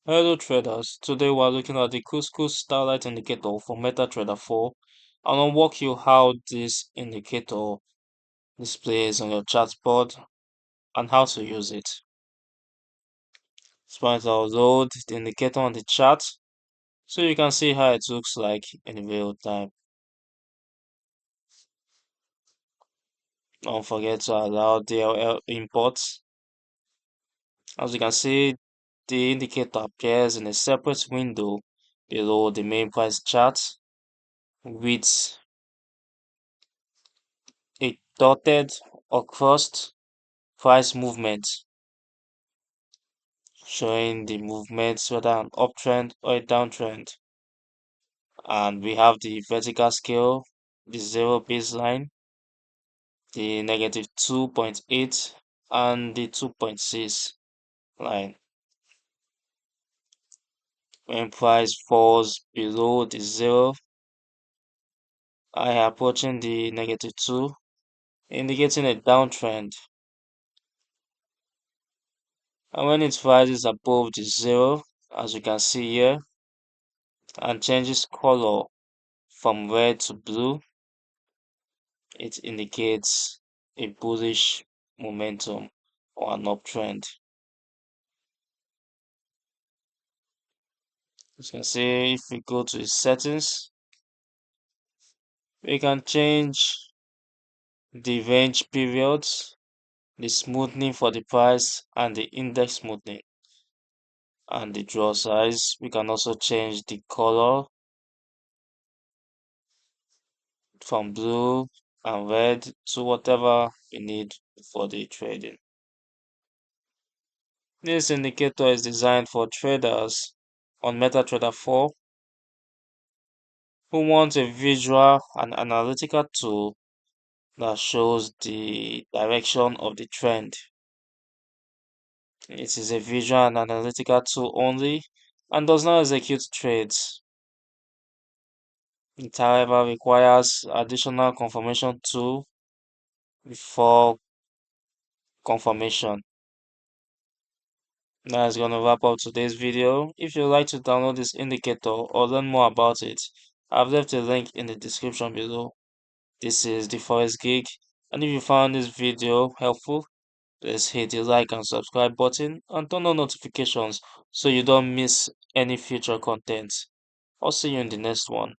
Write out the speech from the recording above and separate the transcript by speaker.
Speaker 1: Hello traders, today we are looking at the Kuskus Starlight Indicator for MetaTrader 4 and I'll walk you how this indicator displays on your chart board and how to use it. First I'll load the indicator on the chart so you can see how it looks like in real time. Don't forget to allow DLL imports. As you can see, the indicator appears in a separate window below the main price chart with a dotted or crossed price movement showing the movements whether an uptrend or a downtrend. And we have the vertical scale, the zero baseline, the negative 2.8 and the 2.6 line. When price falls below the zero, I am approaching the negative 2, indicating a downtrend. And when it rises above the zero, as you can see here, and changes color from red to blue, it indicates a bullish momentum or an uptrend. As you can see, if we go to the settings, we can change the range periods, the smoothing for the price, and the index smoothing, and the draw size. We can also change the color from blue and red to whatever we need for the trading. This indicator is designed for traders on MetaTrader 4 who want a visual and analytical tool that shows the direction of the trend. It is a visual and analytical tool only and does not execute trades. It, however, requires additional confirmation tool before confirmation. That's going to wrap up today's video. If you'd like to download this indicator or learn more about it, I've left a link in the description below. This is the Forex Geek, and if you found this video helpful, please hit the like and subscribe button and turn on notifications so you don't miss any future content. I'll see you in the next one.